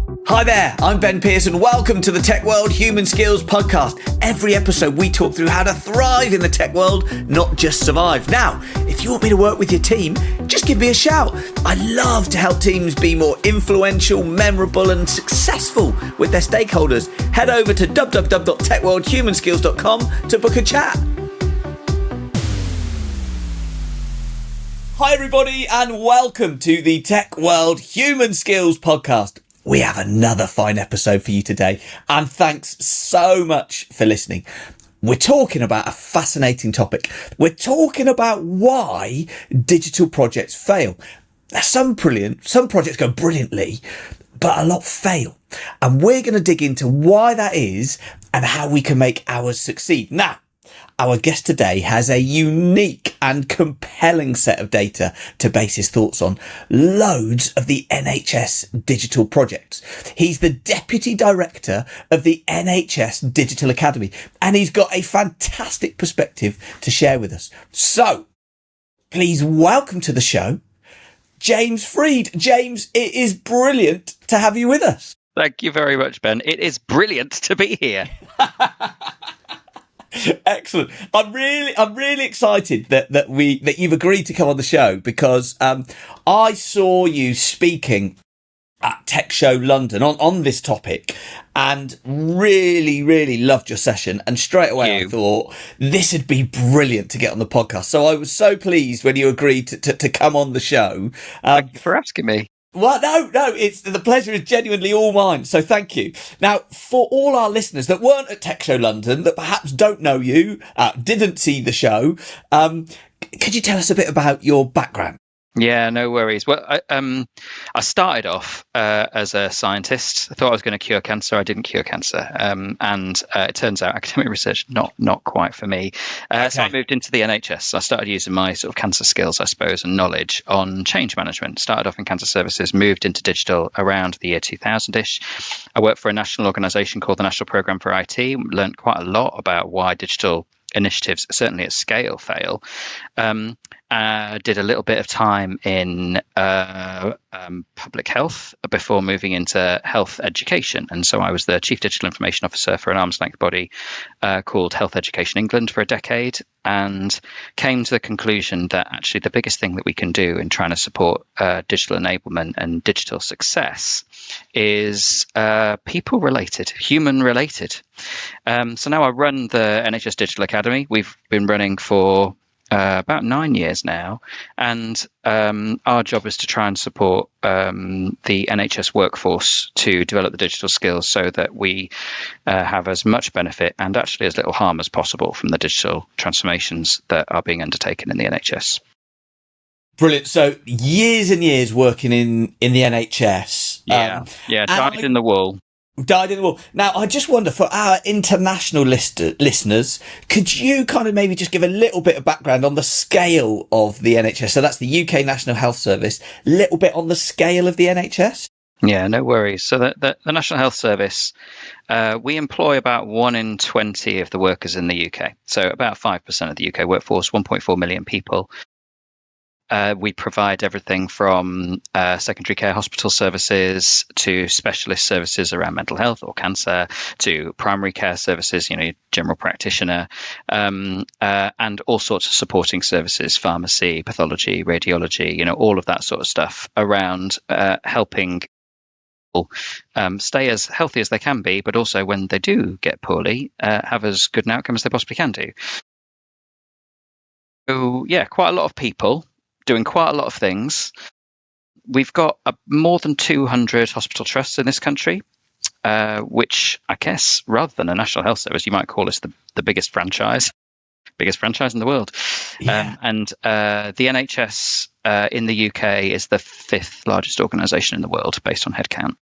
Hi there, I'm Ben Pearson. Welcome to the Tech World Human Skills Podcast. Every episode we talk through how to thrive in the tech world, not just survive. Now, if you want me to work with your team, just give me a shout. I love to help teams be more influential, memorable and successful with their stakeholders. Head over to www.techworldhumanskills.com to book a chat. Hi everybody and welcome to the Tech World Human Skills Podcast. We have another fine episode for you today, and thanks so much for listening. We're talking about a fascinating topic. We're talking about why digital projects fail. Now, some projects go brilliantly, but a lot fail. And we're going to dig into why that is and how we can make ours succeed. Now, our guest today has a unique and compelling set of data to base his thoughts on. Loads of the NHS digital projects. He's the Deputy Director of the NHS Digital Academy, and he's got a fantastic perspective to share with us. So, please welcome to the show, James Freed. James, it is brilliant to have you with us. Thank you very much, Ben. It is brilliant to be here. Excellent. I'm really excited that you've agreed to come on the show because I saw you speaking at Tech Show London on this topic and really loved your session, and straight away I thought this would be brilliant to get on the podcast. So I was so pleased when you agreed to come on the show. Thank you for asking me. Well, no, it's the pleasure is genuinely all mine. So thank you. Now, for all our listeners that weren't at Tech Show London, that perhaps don't know you, didn't see the show, could you tell us a bit about your background? Yeah, no worries. Well, I started off as a scientist. I thought I was going to cure cancer. I didn't cure cancer, and it turns out academic research not quite for me. So I moved into the NHS. I started using my sort of cancer skills, I suppose, and knowledge on change management. Started off in cancer services, moved into digital around the year 2000-ish. I worked for a national organisation called the National Programme for IT. Learned quite a lot about why digital initiatives, certainly at scale, fail. Did a little bit of time in public health before moving into health education. And so I was the Chief Digital Information Officer for an arm's length body called Health Education England for a decade, and came to the conclusion that actually the biggest thing that we can do in trying to support digital enablement and digital success is people related, human related. So now I run the NHS Digital Academy. We've been running for about 9 years now, and our job is to try and support the NHS workforce to develop the digital skills so that we have as much benefit and actually as little harm as possible from the digital transformations that are being undertaken in the NHS. Brilliant. So years and years working in the NHS. Dyed in the wool. Died in the wall. Now, I just wonder, for our international listeners, could you kind of maybe just give a little bit of background on the scale of the NHS? So that's the UK National Health Service, little bit on the scale of the NHS? Yeah, no worries. So the National Health Service, we employ about 1 in 20 of the workers in the UK. So about 5% of the UK workforce, 1.4 million people. We provide everything from secondary care hospital services to specialist services around mental health or cancer, to primary care services, general practitioner, and all sorts of supporting services, pharmacy, pathology, radiology, all of that sort of stuff around helping people stay as healthy as they can be, but also when they do get poorly, have as good an outcome as they possibly can do. So, yeah, quite a lot of people doing quite a lot of things. We've got more than 200 hospital trusts in this country, which I guess, rather than a National Health Service, you might call us the biggest franchise in the world. Yeah. And the NHS in the UK is the 5th largest organisation in the world based on headcount.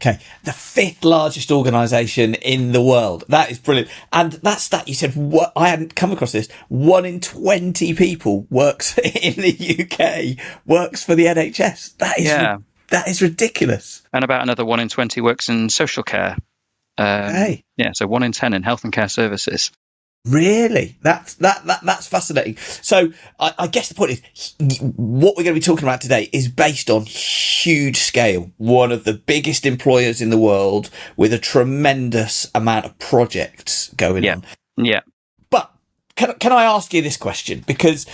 Okay, the 5th largest organisation in the world. That is brilliant. And that stat you said, I hadn't come across this. 1 in 20 people works in the UK, works for the NHS. That is ridiculous. And about another 1 in 20 works in social care. So 1 in 10 in health and care services. Really? That's fascinating. So I guess the point is what we're going to be talking about today is based on huge scale. One of the biggest employers in the world with a tremendous amount of projects going on. Yeah. But can I ask you this question? Because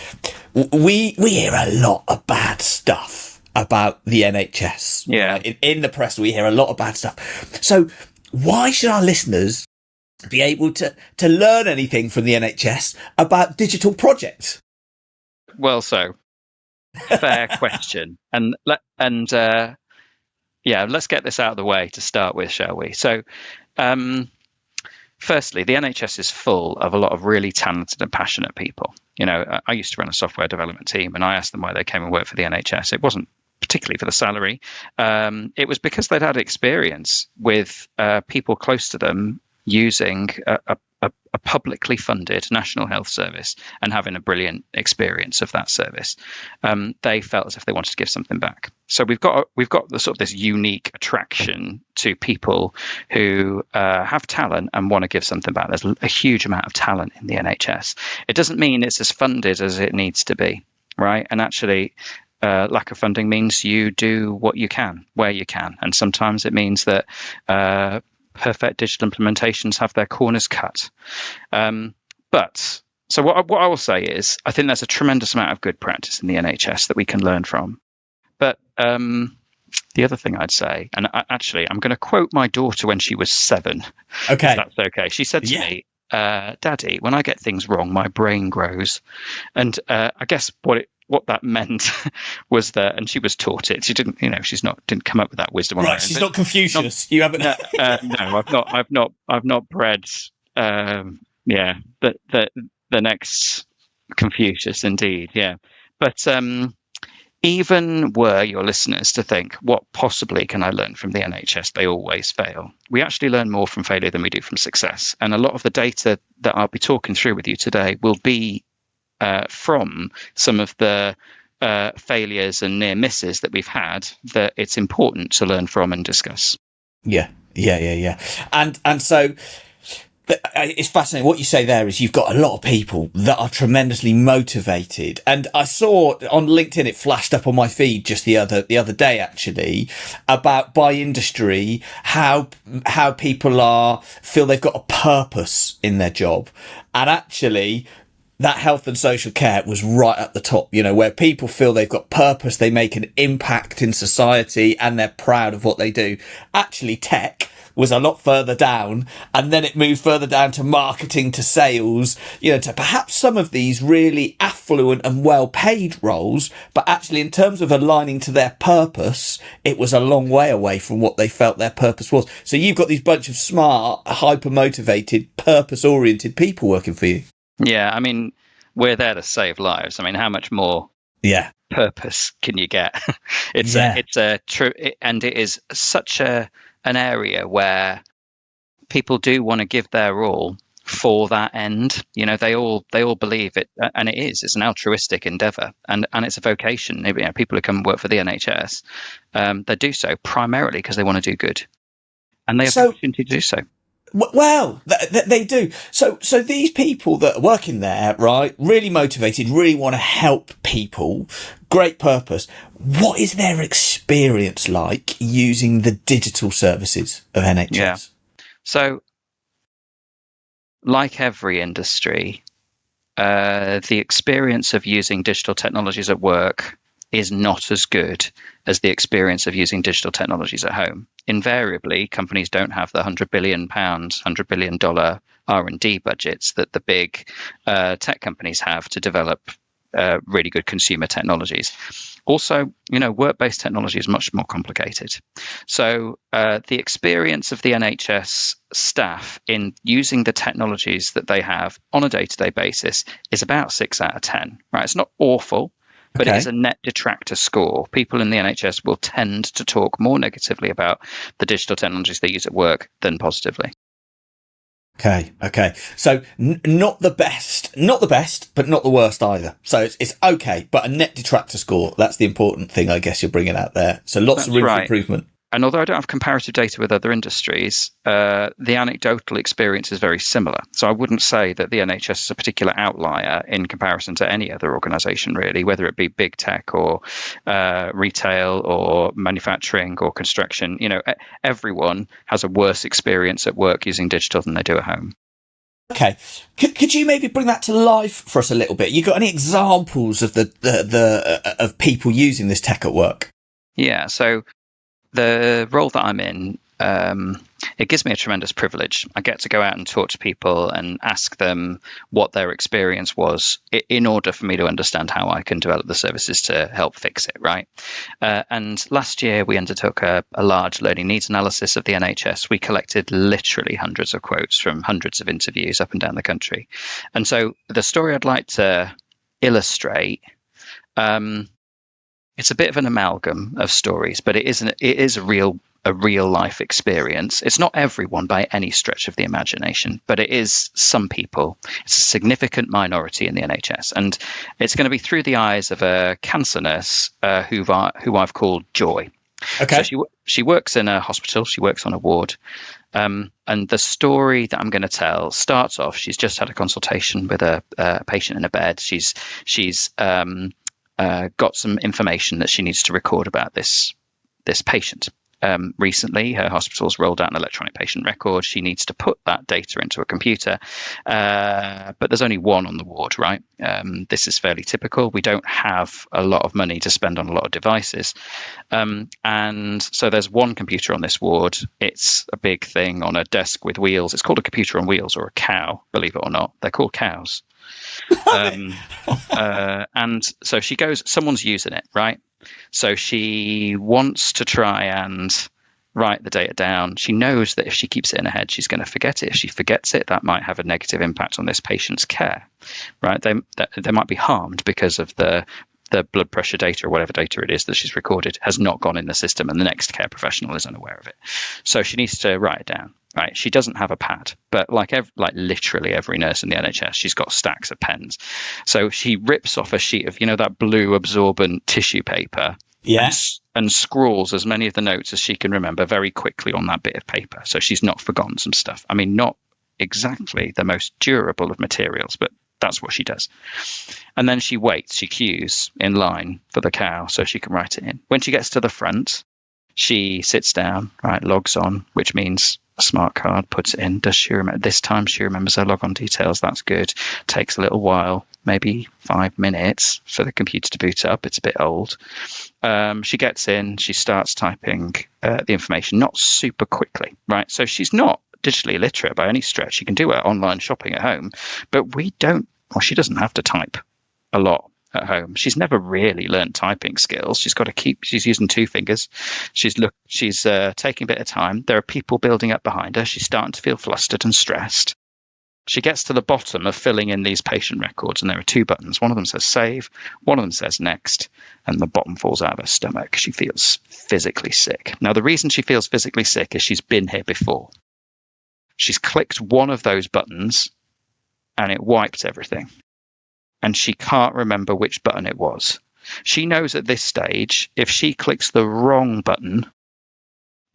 we hear a lot of bad stuff about the NHS. Yeah. Right? In the press, we hear a lot of bad stuff. So why should our listeners be able to learn anything from the NHS about digital projects? Well, so fair question, and let's get this out of the way to start with, shall we? So, firstly, the NHS is full of a lot of really talented and passionate people. You know, I used to run a software development team, and I asked them why they came and worked for the NHS. It wasn't particularly for the salary. It was because they'd had experience with people close to them using a publicly funded national health service and having a brilliant experience of that service. They felt as if they wanted to give something back. So we've got the sort of this unique attraction to people who have talent and want to give something back. There's a huge amount of talent in the NHS. It doesn't mean it's as funded as it needs to be, right? And actually, lack of funding means you do what you can, where you can. And sometimes it means that perfect digital implementations have their corners cut. But so what I will say is, I think there's a tremendous amount of good practice in the NHS that we can learn from. But the other thing I'd say, and I'm going to quote my daughter when she was 7. Okay. If that's okay. She said to me, Daddy, when I get things wrong, my brain grows. And I guess what that meant was that, and she was taught it. She didn't, didn't come up with that wisdom on her own. She's not Confucius. You haven't. No, I've not bred. The next Confucius, indeed. Yeah, but even were your listeners to think, what possibly can I learn from the NHS? They always fail. We actually learn more from failure than we do from success. And a lot of the data that I'll be talking through with you today will be from some of the failures and near misses that we've had that it's important to learn from and discuss. Yeah. And so it's fascinating. What you say there is you've got a lot of people that are tremendously motivated. And I saw on LinkedIn, it flashed up on my feed just the other day, actually, about by industry, how people feel they've got a purpose in their job. And actually, that health and social care was right at the top, where people feel they've got purpose, they make an impact in society, and they're proud of what they do. Actually, tech was a lot further down, and then it moved further down to marketing, to sales, to perhaps some of these really affluent and well-paid roles. But actually, in terms of aligning to their purpose, it was a long way away from what they felt their purpose was. So you've got these bunch of smart, hyper-motivated, purpose-oriented people working for you. Yeah, I mean, we're there to save lives. I mean, how much more purpose can you get? It's a true, and it is such an area where people do want to give their all for that end. They all believe it, and it's an altruistic endeavor, and it's a vocation. People who come and work for the NHS, they do so primarily because they want to do good, and they have the opportunity to do so. Well, they do. So these people that are working there, right, really motivated, really want to help people, great purpose. What is their experience like using the digital services of NHS? Yeah. So, like every industry, the experience of using digital technologies at work is not as good as the experience of using digital technologies at home. Invariably, companies don't have the £100 billion, $100 billion R&D budgets that the big tech companies have to develop really good consumer technologies. Also, work-based technology is much more complicated. So the experience of the NHS staff in using the technologies that they have on a day-to-day basis is about 6 out of 10. Right? It's not awful, but it is a net detractor score. People in the NHS will tend to talk more negatively about the digital technologies they use at work than positively. Okay. So not the best, but not the worst either. So it's okay, but a net detractor score. That's the important thing, I guess, you're bringing out there. So lots of room for improvement. And although I don't have comparative data with other industries, the anecdotal experience is very similar. So I wouldn't say that the NHS is a particular outlier in comparison to any other organisation, really, whether it be big tech or retail or manufacturing or construction. Everyone has a worse experience at work using digital than they do at home. Okay, could you maybe bring that to life for us a little bit? You got any examples of of people using this tech at work? Yeah, so the role that I'm in, it gives me a tremendous privilege. I get to go out and talk to people and ask them what their experience was in order for me to understand how I can develop the services to help fix it, right? And last year we undertook a large learning needs analysis of the NHS. We collected literally hundreds of quotes from hundreds of interviews up and down the country. And so the story I'd like to illustrate, it's a bit of an amalgam of stories, but it is a real life experience. It's not everyone by any stretch of the imagination, but it is some people. It's a significant minority in the NHS, and it's going to be through the eyes of a cancer nurse who I've called Joy. Okay. So she works in a hospital. She works on a ward. And the story that I'm going to tell starts off. She's just had a consultation with a patient in a bed. She's got some information that she needs to record about this patient. Recently, her hospital's rolled out an electronic patient record. She needs to put that data into a computer, but there's only one on the ward, right? This is fairly typical. We don't have a lot of money to spend on a lot of devices. And so there's one computer on this ward. It's a big thing on a desk with wheels. It's called a computer on wheels, or a cow, believe it or not. They're called cows. And so she goes, someone's using it, right? So she wants to try and write the data down. She knows that if she keeps it in her head, she's going to forget it. If she forgets it, that might have a negative impact on this patient's care, right? They might be harmed because of the blood pressure data or whatever data it is that she's recorded has not gone in the system, and the next care professional is unaware of it. So she needs to write it down. Right, she doesn't have a pad, but like literally every nurse in the NHS, she's got stacks of pens. So she rips off a sheet of, that blue absorbent tissue paper, and scrawls as many of the notes as she can remember very quickly on that bit of paper. So she's not forgotten some stuff. I mean, not exactly the most durable of materials, but that's what she does. And then she waits, she queues in line for the cow so she can write it in. When she gets to the front, she sits down, right, logs on, which means a smart card, puts it in. Does she remember? This time she remembers her logon details. That's good. Takes a little while, maybe 5 minutes for the computer to boot up. It's a bit old. She gets in. She starts typing the information, not super quickly, right? So she's not digitally illiterate by any stretch. She can do her online shopping at home, but she doesn't have to type a lot at home. She's never really learned typing skills. She's using 2 fingers. She's taking a bit of time. There are people building up behind her. She's starting to feel flustered and stressed. She gets to the bottom of filling in these patient records, and there are 2 buttons. One of them says save, one of them says next, and the bottom falls out of her stomach. She feels physically sick. Now, the reason she feels physically sick is she's been here before. She's clicked one of those buttons and it wiped everything. And she can't remember which button it was. She knows at this stage, if she clicks the wrong button,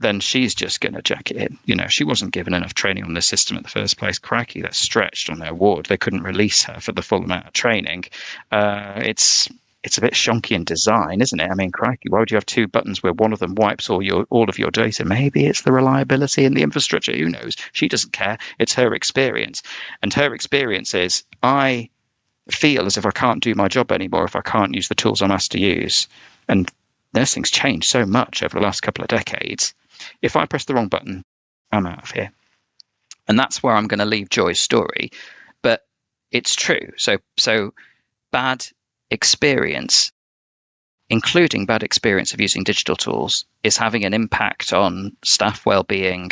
then she's just going to jack it in. She wasn't given enough training on the system in the first place. Crikey, they're stretched on their ward. They couldn't release her for the full amount of training. It's a bit shonky in design, isn't it? I mean, crikey, why would you have 2 buttons where one of them wipes all of your data? Maybe it's the reliability and the infrastructure. Who knows? She doesn't care. It's her experience. And her experience is, I feel as if I can't do my job anymore if I can't use the tools I'm asked to use. And nursing's changed so much over the last couple of decades. If I press the wrong button, I'm out of here. And that's where I'm going to leave Joy's story. But it's true. So bad experience, including bad experience of using digital tools, is having an impact on staff well-being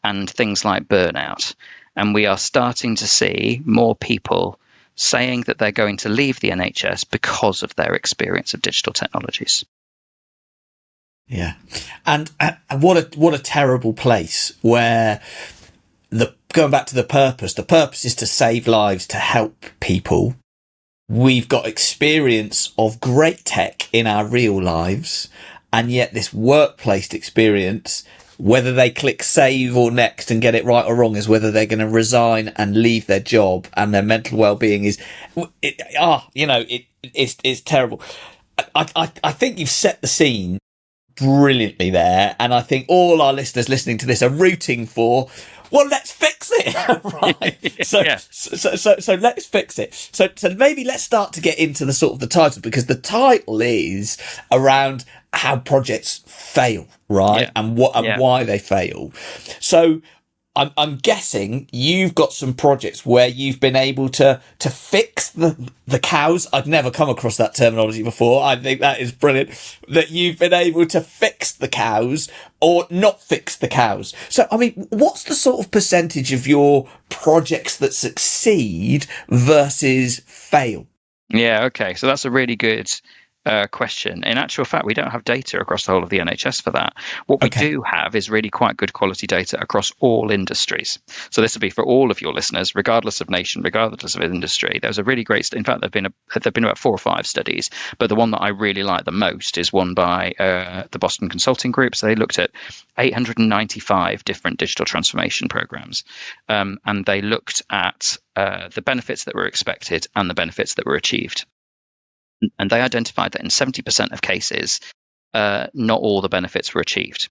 and things like burnout. And we are starting to see more people saying that they're going to leave the NHS because of their experience of digital technologies. Yeah. And what a terrible place where going back to the purpose is to save lives, to help people. We've got experience of great tech in our real lives, And yet this workplace experience, whether they click save or next and get it right or wrong, is whether they're going to resign and leave their job, and their mental well-being is, it's terrible. I think you've set the scene brilliantly there, and I think all our listeners listening to this are rooting for, well, let's fix it. Right. So let's fix it. So maybe let's start to get into the sort of the title, because the title is around how projects fail, right? Yeah. And why they fail. So I'm guessing you've got some projects where you've been able to fix the cows. I've never come across that terminology before. I think that is brilliant, that you've been able to fix the cows or not fix the cows. So, I mean, what's the sort of percentage of your projects that succeed versus fail? Yeah, okay. So that's a really good question. In actual fact, we don't have data across the whole of the NHS for that. What we do have is really quite good quality data across all industries. So this will be for all of your listeners, regardless of nation, regardless of industry. There's a really great, in fact, there've been about 4 or 5 studies, but the one that I really like the most is one by the Boston Consulting Group. So they looked at 895 different digital transformation programs, and they looked at the benefits that were expected and the benefits that were achieved. And they identified that in 70% of cases, not all the benefits were achieved.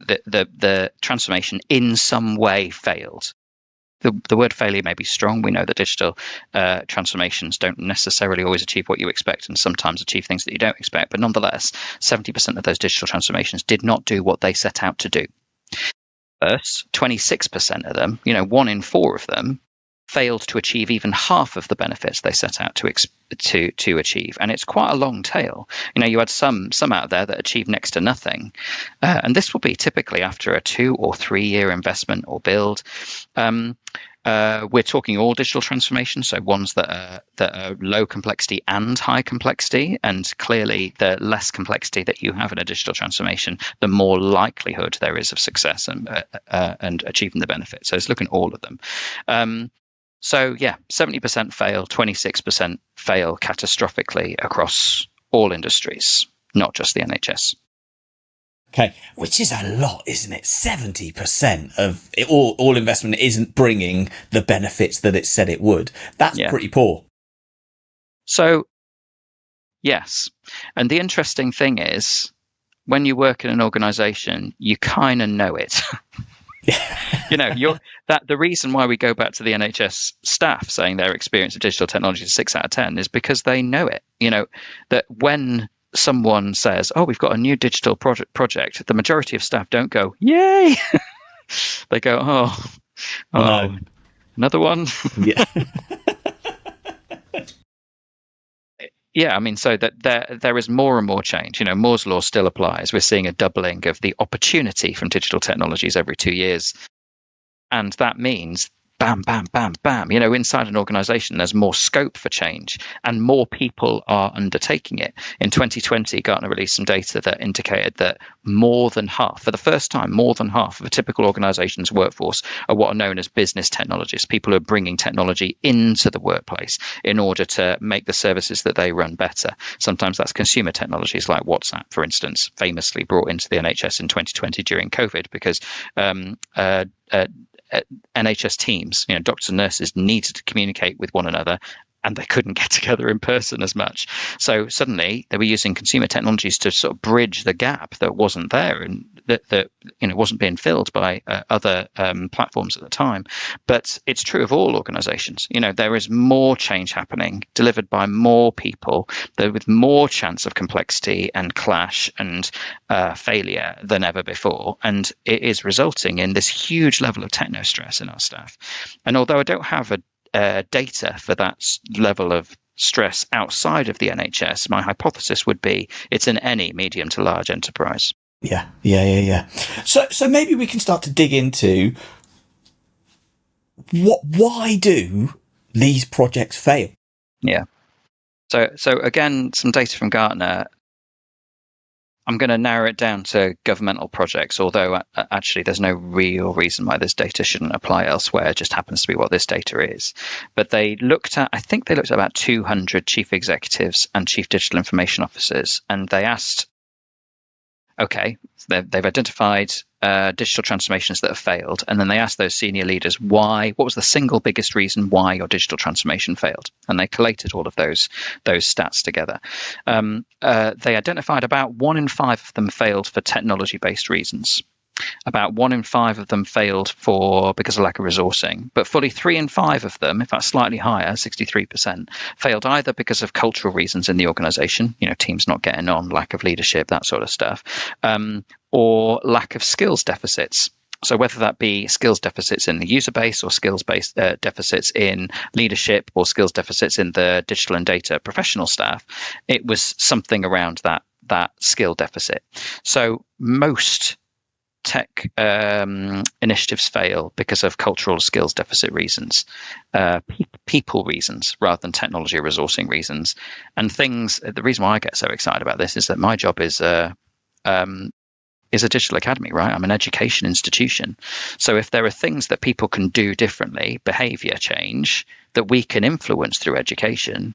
The transformation in some way failed. The word failure may be strong. We know that digital transformations don't necessarily always achieve what you expect, and sometimes achieve things that you don't expect. But nonetheless, 70% of those digital transformations did not do what they set out to do. First, 26% of them, 1 in 4 of them, failed to achieve even half of the benefits they set out to achieve, and it's quite a long tail. You had some out there that achieved next to nothing, and this will be typically after a 2 or 3 year investment or build. We're talking all digital transformation, so ones that are low complexity and high complexity, and clearly the less complexity that you have in a digital transformation, the more likelihood there is of success and achieving the benefit. So it's looking at all of them. So yeah, 70% fail, 26% fail catastrophically across all industries, not just the NHS. Okay, which is a lot, isn't it? 70% of it, all investment isn't bringing the benefits that it said it would. That's pretty poor. So, yes. And the interesting thing is, when you work in an organisation, you kind of know it. The reason why we go back to the NHS staff saying their experience of digital technology is 6 out of 10 is because they know it. That when someone says, "Oh, we've got a new digital project," the majority of staff don't go, "Yay!" They go, "Oh, no. Another one." Yeah. Yeah, I mean, so that there is more and more change. Moore's law still applies. We're seeing a doubling of the opportunity from digital technologies every 2 years. And that means bam, bam, bam, bam. Inside an organization, there's more scope for change and more people are undertaking it. In 2020, Gartner released some data that indicated that more than half, for the first time, more than half of a typical organization's workforce are what are known as business technologists, people who are bringing technology into the workplace in order to make the services that they run better. Sometimes that's consumer technologies like WhatsApp, for instance, famously brought into the NHS in 2020 during COVID because NHS teams, doctors and nurses, needed to communicate with one another, and they couldn't get together in person as much. So suddenly they were using consumer technologies to sort of bridge the gap that wasn't there and that wasn't being filled by other platforms at the time. But it's true of all organizations. There is more change happening, delivered by more people, with more chance of complexity and clash and failure than ever before. And it is resulting in this huge level of techno stress in our staff. And although I don't have data for that level of stress outside of the NHS, my hypothesis would be it's in any medium to large enterprise. Yeah. So maybe we can start to dig into why do these projects fail? Yeah. So again, some data from Gartner. I'm going to narrow it down to governmental projects, although actually there's no real reason why this data shouldn't apply elsewhere. It just happens to be what this data is. But I think they looked at about 200 chief executives and chief digital information officers, and they asked okay, they've identified digital transformations that have failed, and then they asked those senior leaders what was the single biggest reason why your digital transformation failed, and they collated all of those stats together. They identified about 1 in 5 of them failed for technology-based reasons. About 1 in 5 of them failed because of lack of resourcing, but fully 3 in 5 of them, in fact slightly higher, 63%, failed either because of cultural reasons in the organization, teams not getting on, lack of leadership, that sort of stuff, or lack of skills deficits. So whether that be skills deficits in the user base or skills-based deficits in leadership or skills deficits in the digital and data professional staff, it was something around that skill deficit. So most tech initiatives fail because of cultural skills deficit reasons, people reasons rather than technology or resourcing reasons. And the reason why I get so excited about this is that my job is a digital academy, right? I'm an education institution. So if there are things that people can do differently, behavior change that we can influence through education,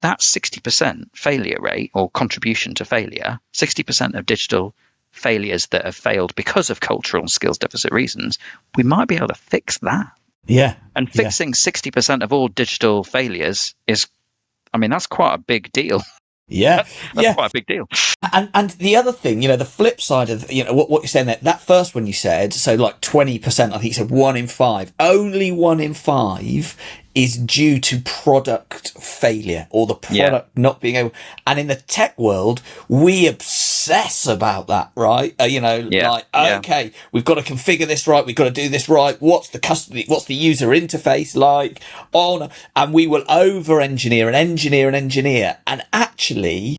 that's 60% failure rate or contribution to failure. 60% of digital failures that have failed because of cultural and skills deficit reasons, we might be able to fix that. Yeah. And fixing 60% of all digital failures that's quite a big deal. Yeah. That's quite a big deal. And the other thing, the flip side of, what you're saying there, that first one you said, so like 20%, I think you said 1 in 5, only 1 in 5 is due to product failure or the product not being able, and in the tech world, we obsess about that, right? Okay, we've got to configure this right. We've got to do this right. What's the user interface like? Oh no. And we will over engineer and engineer and engineer. And actually,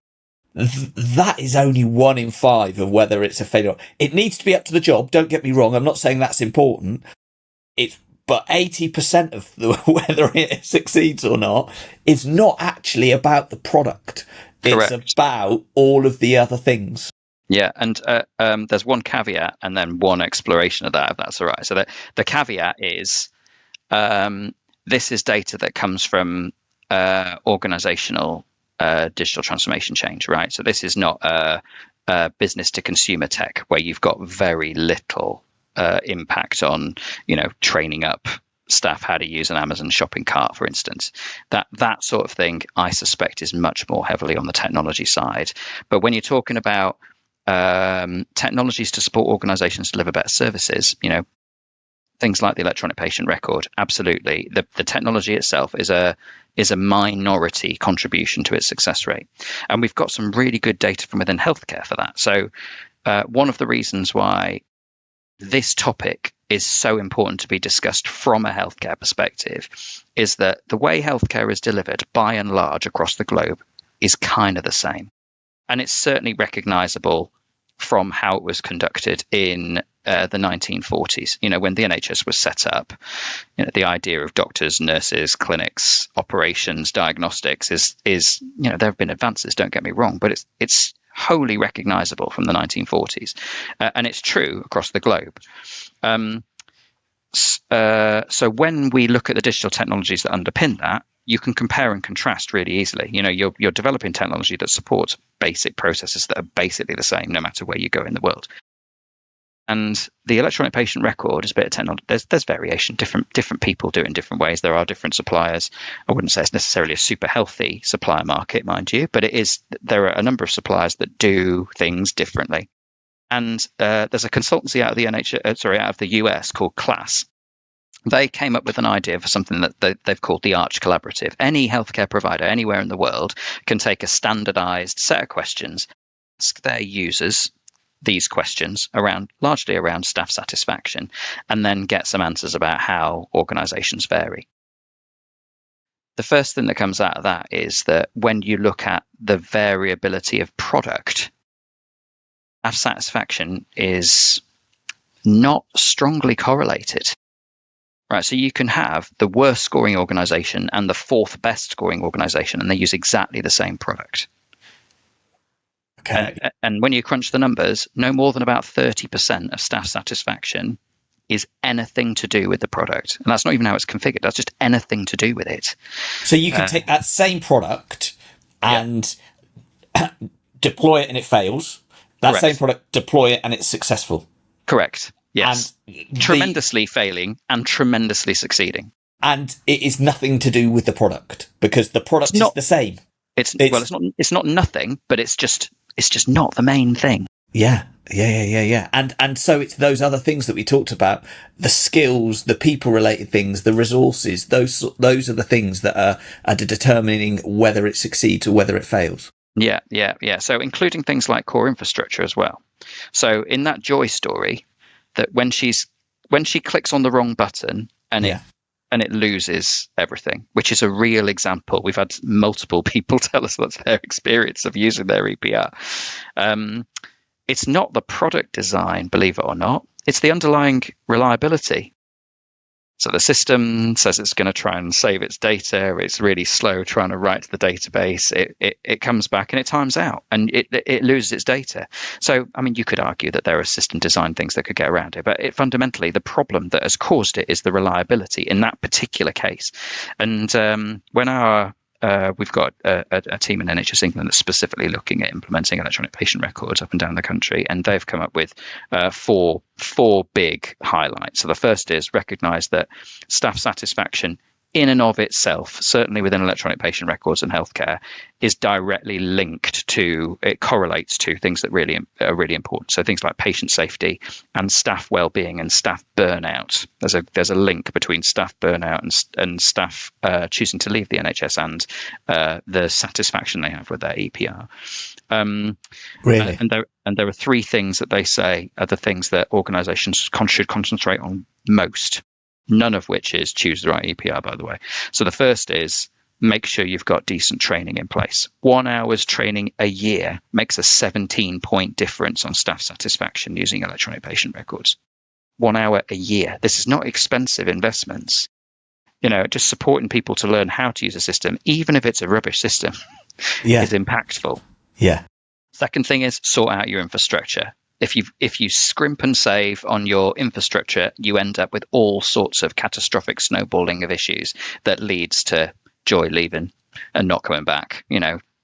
that is only 1 in 5 of whether it's a failure. It needs to be up to the job. Don't get me wrong. I'm not saying that's important. But 80% of whether it succeeds or not is not actually about the product. Correct. It's about all of the other things. Yeah, and there's one caveat and then one exploration of that, if that's all right. So the caveat is this is data that comes from organizational digital transformation change, right? So this is not a business to consumer tech where you've got very little impact on, training up staff how to use an Amazon shopping cart, for instance. That sort of thing, I suspect, is much more heavily on the technology side. But when you're talking about technologies to support organizations to deliver better services, things like the electronic patient record, absolutely. The technology itself is a minority contribution to its success rate. And we've got some really good data from within healthcare for that. So one of the reasons why this topic is so important to be discussed from a healthcare perspective is that the way healthcare is delivered by and large across the globe is kind of the same. And it's certainly recognizable from how it was conducted in the 1940s, when the NHS was set up. The idea of doctors, nurses, clinics, operations, diagnostics is there have been advances, don't get me wrong, but it's wholly recognizable from the 1940s, and it's true across the globe. So when we look at the digital technologies that underpin that, you can compare and contrast really easily. You're developing technology that supports basic processes that are basically the same no matter where you go in the world. And the electronic patient record is a bit of technology. There's variation. Different people do it in different ways. There are different suppliers. I wouldn't say it's necessarily a super healthy supplier market, mind you, but it is. There are a number of suppliers that do things differently. And there's a consultancy out of the out of the US called Class. They came up with an idea for something that they've called the Arch Collaborative. Any healthcare provider anywhere in the world can take a standardized set of questions, ask their users these questions largely around staff satisfaction, and then get some answers about how organizations vary. The first thing that comes out of that is that when you look at the variability of product, staff satisfaction is not strongly correlated. Right, so you can have the worst scoring organization and the fourth best scoring organization, and they use exactly the same product. Okay. And when you crunch the numbers, no more than about 30% of staff satisfaction is anything to do with the product. And that's not even how it's configured. That's just anything to do with it. So you can take that same product and deploy it and it fails. That Correct. same product, deploy it, and it's successful. Correct. Yes. And tremendously failing and tremendously succeeding. And it is nothing to do with the product, because the product is the same. It's not nothing, but it's just not the main thing. Yeah. And so it's those other things that we talked about, the skills, the people related things, the resources, those are the things that are determining whether it succeeds or whether it fails. Yeah. So including things like core infrastructure as well. So in that Joy story, that when she clicks on the wrong button and it loses everything, which is a real example. We've had multiple people tell us that's their experience of using their EPR. It's not the product design, believe it or not. It's the underlying reliability. So the system says it's going to try and save its data. It's really slow trying to write to the database. It comes back and it times out and it loses its data. So, I mean, you could argue that there are system design things that could get around it, but fundamentally the problem that has caused it is the reliability in that particular case. And when we've got a team in NHS England that's specifically looking at implementing electronic patient records up and down the country, and they've come up with four big highlights. So the first is recognise that staff satisfaction in and of itself, certainly within electronic patient records and healthcare, is directly linked to, it correlates to things that really are really important. So things like patient safety and staff well-being and staff burnout. There's a link between staff burnout and staff choosing to leave the NHS and the satisfaction they have with their EPR. Really? And there are three things that they say are the things that organisations should concentrate on most. None of which is choose the right EPR, by the way. So the first is make sure you've got decent training in place. 1 hour's training a year makes a 17-point difference on staff satisfaction using electronic patient records. 1 hour a year. This is not expensive investments. Just supporting people to learn how to use a system, even if it's a rubbish system, is impactful. Yeah. Second thing is sort out your infrastructure. If you scrimp and save on your infrastructure, you end up with all sorts of catastrophic snowballing of issues that leads to Joy leaving and not coming back.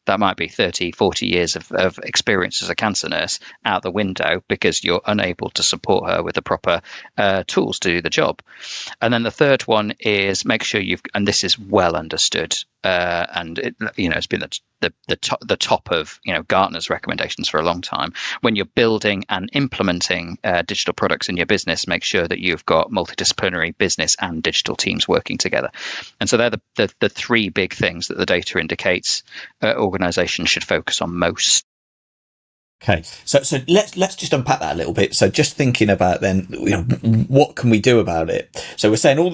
That might be 30, 40 years of experience as a cancer nurse out the window because you're unable to support her with the proper tools to do the job. And then the third one is make sure and this is well understood, and it's been the top of Gartner's recommendations for a long time. When you're building and implementing digital products in your business, make sure that you've got multidisciplinary business and digital teams working together. And so they're the three big things that the data indicates organizations should focus on most. Okay, so let's just unpack that a little bit. So just thinking about then, what can we do about it? So we're saying all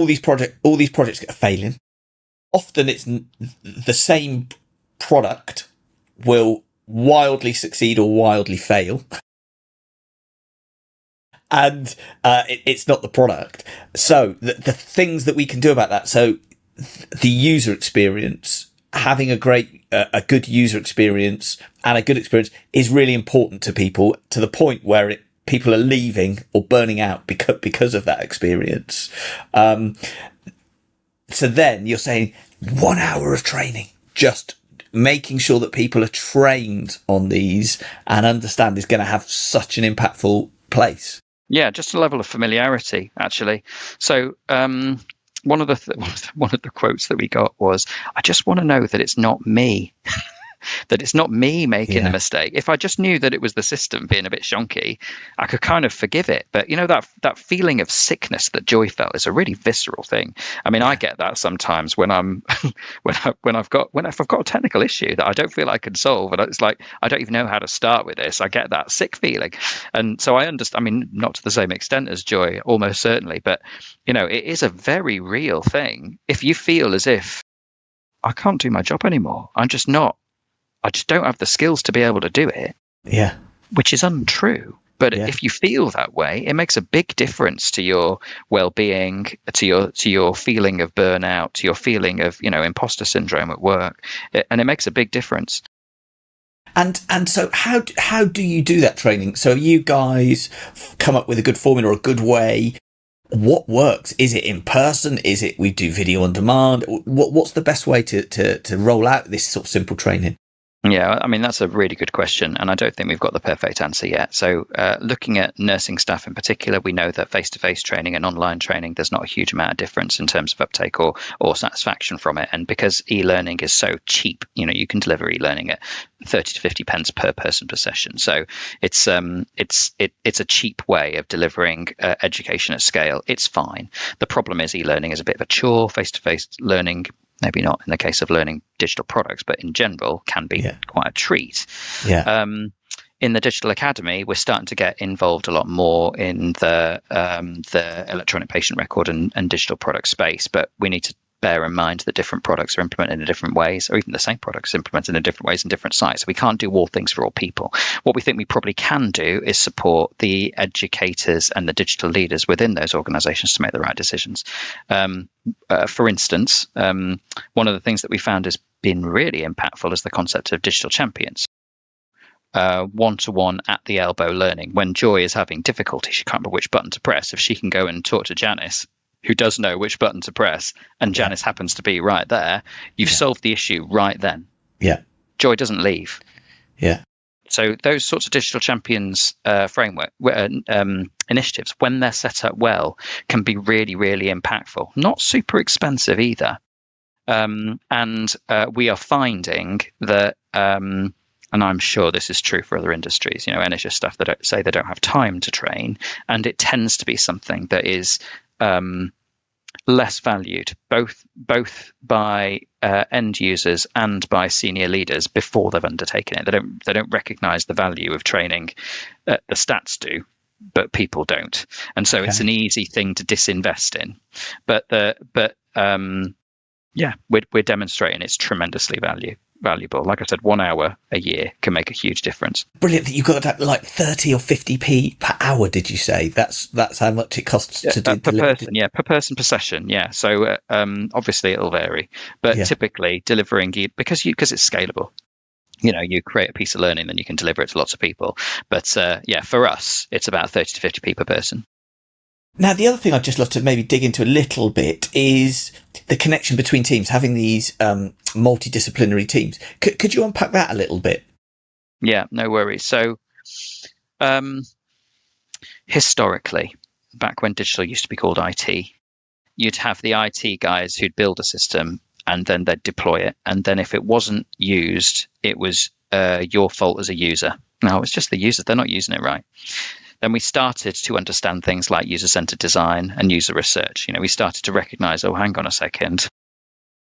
these projects are failing. Often it's the same product will wildly succeed or wildly fail, and it's not the product. So the things that we can do about that. So the user experience. Having a good user experience and a good experience is really important to people, to the point where people are leaving or burning out because of that experience. So then you're saying 1 hour of training, just making sure that people are trained on these and understand is going to have such an impactful place. Yeah, just a level of familiarity, actually. So, one of the quotes that we got was, "I just want to know that it's not me." That it's not me making the mistake. If I just knew that it was the system being a bit shonky, I could kind of forgive it. But that feeling of sickness that Joy felt is a really visceral thing. I mean, I get that sometimes when I'm when I've got a technical issue that I don't feel I can solve, and it's like I don't even know how to start with this. I get that sick feeling, and so I understand. I mean, not to the same extent as Joy, almost certainly, but it is a very real thing. If you feel as if I can't do my job anymore, I just don't have the skills to be able to do it. Yeah. Which is untrue. But if you feel that way, it makes a big difference to your well-being, to your feeling of burnout, to your feeling of, imposter syndrome at work. And it makes a big difference. And so how do you do that training? So you guys come up with a good formula or a good way. What works? Is it in person? Is it we do video on demand? What's the best way to roll out this sort of simple training? Yeah, I mean, that's a really good question, and I don't think we've got the perfect answer yet. So, looking at nursing staff in particular, we know that face-to-face training and online training, there's not a huge amount of difference in terms of uptake or satisfaction from it. And because e-learning is so cheap, you can deliver e-learning at 30 to 50 pence per person per session. So it's a cheap way of delivering education at scale. It's fine. The problem is e-learning is a bit of a chore. Face-to-face learning, maybe not in the case of learning digital products, but in general can be quite a treat. Yeah. In the digital academy, we're starting to get involved a lot more in the electronic patient record and digital product space, but we need to bear in mind that different products are implemented in different ways, or even the same products implemented in different ways in different sites. So we can't do all things for all people. What we think we probably can do is support the educators and the digital leaders within those organizations to make the right decisions. For instance, one of the things that we found has been really impactful is the concept of digital champions. One-to-one at the elbow learning. When Joy is having difficulty, she can't remember which button to press. If she can go and talk to Janice, who does know which button to press, and Janice happens to be right there, you've solved the issue right then. Yeah. Joy doesn't leave. Yeah. So those sorts of digital champions framework initiatives, when they're set up well, can be really, really impactful. Not super expensive either. And we are finding that, and I'm sure this is true for other industries, NHS staff that don't say they don't have time to train, and it tends to be something that is less valued, both by end users and by senior leaders before they've undertaken it. They don't recognise the value of training. The stats do, but people don't, and so it's an easy thing to disinvest in. But we're demonstrating it's tremendously valuable. Like I said, 1 hour a year can make a huge difference. Brilliant that you got that, like 30 or 50p per hour, did you say? That's how much it costs to do per person. Yeah, per person per session. Yeah, so obviously it'll vary, but typically delivering because it's scalable. You create a piece of learning, then you can deliver it to lots of people. But for us, it's about 30 to 50p per person. Now, the other thing I'd just love to maybe dig into a little bit is the connection between teams, having these multidisciplinary teams. Could you unpack that a little bit? Yeah, no worries. So historically, back when digital used to be called IT, you'd have the IT guys who'd build a system and then they'd deploy it. And then if it wasn't used, it was your fault as a user. No, it's just the users. They're not using it right. Then we started to understand things like user-centered design and user research. We started to recognize, oh, hang on a second,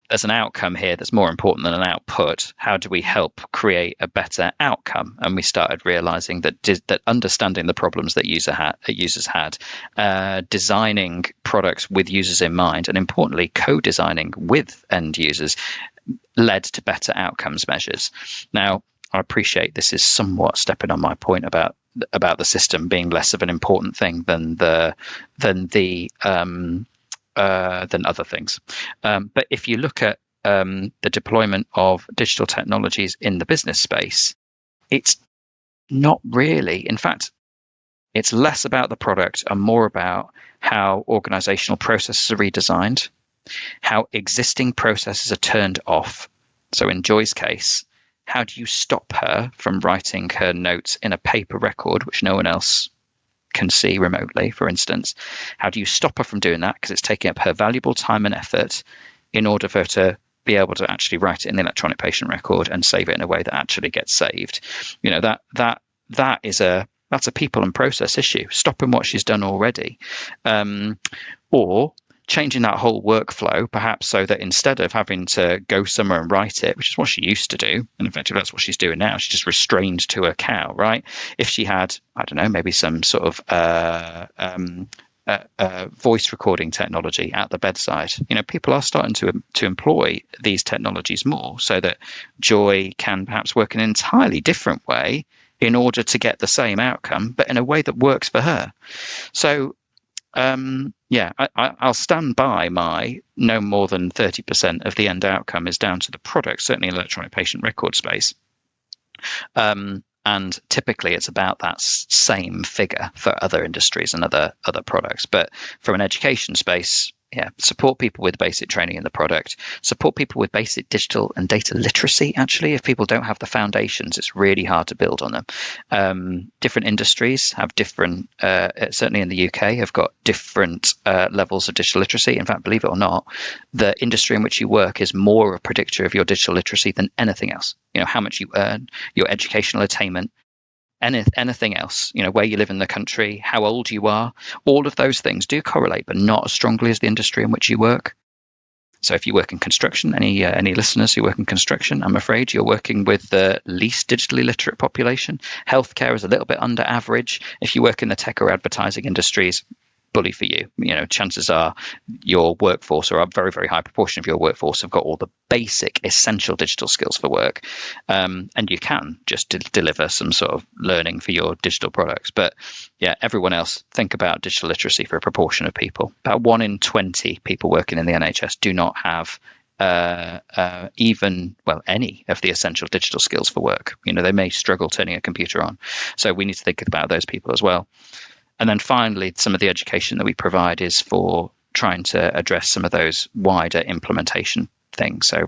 there's an outcome here that's more important than an output. How do we help create a better outcome? And we started realizing that understanding the problems that users had, designing products with users in mind, and importantly, co-designing with end users led to better outcomes measures. Now, I appreciate this is somewhat stepping on my point about the system being less of an important thing than other things. But if you look at the deployment of digital technologies in the business space, it's not really. In fact, it's less about the product and more about how organizational processes are redesigned, how existing processes are turned off. So in Joy's case, how do you stop her from writing her notes in a paper record, which no one else can see remotely, for instance? How do you stop her from doing that? Because it's taking up her valuable time and effort in order for her to be able to actually write it in the electronic patient record and save it in a way that actually gets saved. That's a people and process issue, stopping what she's done already. Or changing that whole workflow, perhaps so that instead of having to go somewhere and write it, which is what she used to do, and effectively that's what she's doing now, she's just restrained to a cow, right? If she had, I don't know, maybe some sort of voice recording technology at the bedside, people are starting to employ these technologies more so that Joy can perhaps work in an entirely different way in order to get the same outcome, but in a way that works for her. So I'll stand by my no more than 30% of the end outcome is down to the product, certainly in electronic patient record space. And typically it's about that same figure for other industries and other products. But from an education space, support people with basic training in the product, support people with basic digital and data literacy. Actually, if people don't have the foundations, it's really hard to build on them. Different industries have different, certainly in the UK, have got different levels of digital literacy. In fact, believe it or not, the industry in which you work is more a predictor of your digital literacy than anything else. How much you earn, your educational attainment, anything else, where you live in the country, how old you are, all of those things do correlate, but not as strongly as the industry in which you work. So if you work in construction, any listeners who work in construction, I'm afraid you're working with the least digitally literate population. Healthcare is a little bit under average. If you work in the tech or advertising industries, bully for you. Chances are your workforce, or a very, very high proportion of your workforce, have got all the basic essential digital skills for work. And you can just deliver some sort of learning for your digital products. But everyone else, think about digital literacy for a proportion of people. About 1 in 20 people working in the NHS do not have any of the essential digital skills for work. They may struggle turning a computer on. So we need to think about those people as well. And then finally, some of the education that we provide is for trying to address some of those wider implementation things. So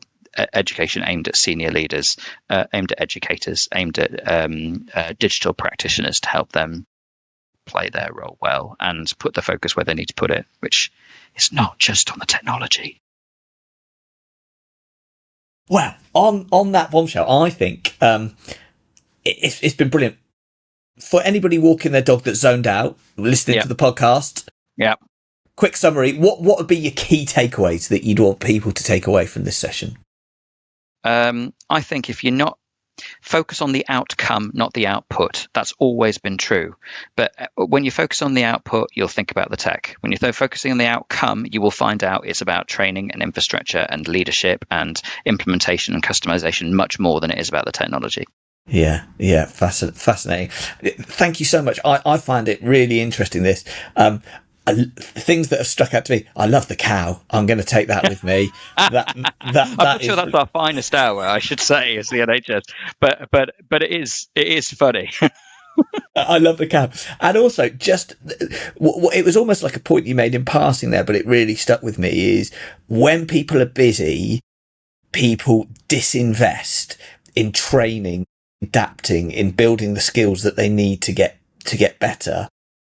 education aimed at senior leaders, aimed at educators, aimed at digital practitioners to help them play their role well and put the focus where they need to put it, which is not just on the technology. Well, on that bombshell, I think it's been brilliant. For anybody walking their dog that's zoned out, listening to the podcast, quick summary, what would be your key takeaways that you'd want people to take away from this session? I think if you're not focus on the outcome, not the output. That's always been true. But when you focus on the output, you'll think about the tech. When you're focusing on the outcome, you will find out it's about training and infrastructure and leadership and implementation and customization much more than it is about the technology. Yeah, fascinating. Thank you so much. I find it really interesting, this. Things that have struck out to me. I love the cow. I'm going to take that with me. I'm not sure that's our finest hour, I should say, as the NHS. But it is funny. I love the cow. And also, just it was almost like a point you made in passing there, but it really stuck with me, is when people are busy, people disinvest in training, adapting, in building the skills that they need to get better.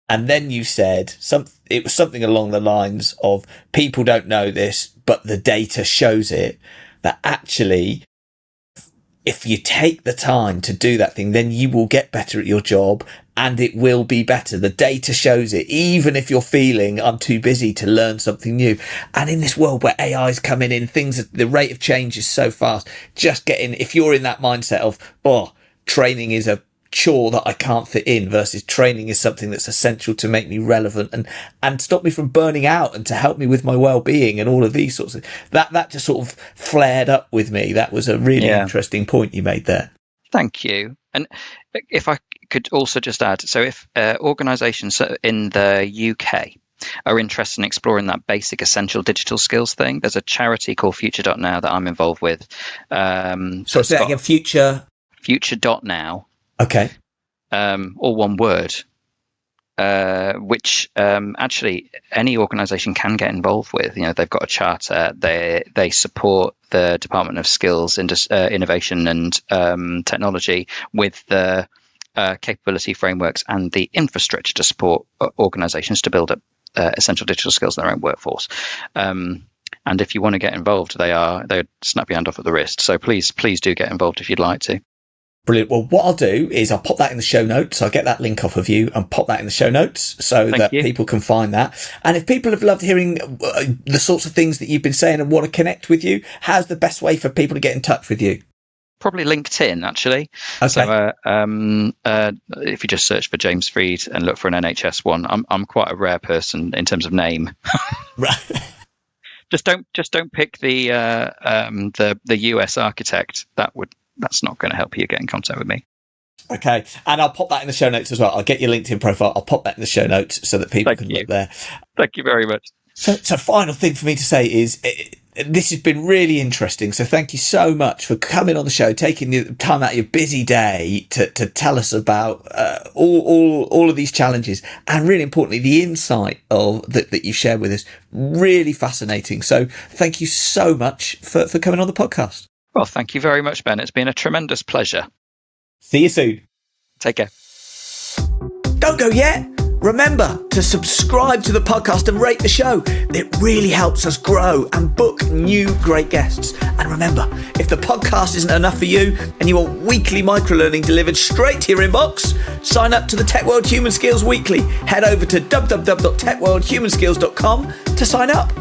And then you said it was something along the lines of, people don't know this, but the data shows it, that actually, if you take the time to do that thing, then you will get better at your job and it will be better. The data shows it, even if you're feeling I'm too busy to learn something new. And in this world where AI is coming in, the rate of change is so fast, if you're in that mindset of, training is a chore that I can't fit in, versus training is something that's essential to make me relevant and stop me from burning out and to help me with my well-being and all of these sorts of that just sort of flared up with me. That was a really interesting point you made there. Thank you. And if I could also just add, so if organizations in the UK are interested in exploring that basic essential digital skills thing, there's a charity called Future.now that I'm involved with. So say that again, Future.now. Okay. All one word, which actually any organisation can get involved with. They've got a charter. They support the Department of Skills, Innovation and Technology with the capability frameworks and the infrastructure to support organisations to build up essential digital skills in their own workforce. And if you want to get involved, they snap your hand off at the wrist. So please do get involved if you'd like to. Brilliant. Well, what I'll do is I'll pop that in the show notes. I'll get that link off of you and pop that in the show notes so that people can find that. And if people have loved hearing the sorts of things that you've been saying and want to connect with you, how's the best way for people to get in touch with you? Probably LinkedIn, actually. Okay. So if you just search for James Freed and look for an NHS one, I'm quite a rare person in terms of name. Right. Just don't pick the US architect. That's not going to help you get in contact with me. Okay. And I'll pop that in the show notes as well. I'll get your LinkedIn profile. I'll pop that in the show notes so that people can look there. Thank you very much. So final thing for me to say is, This has been really interesting. So thank you so much for coming on the show, taking the time out of your busy day to tell us about all of these challenges, and really importantly, the insight that you shared with us. Really fascinating. So thank you so much for coming on the podcast. Well, thank you very much, Ben. It's been a tremendous pleasure. See you soon. Take care. Don't go yet. Remember to subscribe to the podcast and rate the show. It really helps us grow and book new great guests. And remember, if the podcast isn't enough for you and you want weekly microlearning delivered straight to your inbox, sign up to the Tech World Human Skills Weekly. Head over to www.techworldhumanskills.com to sign up.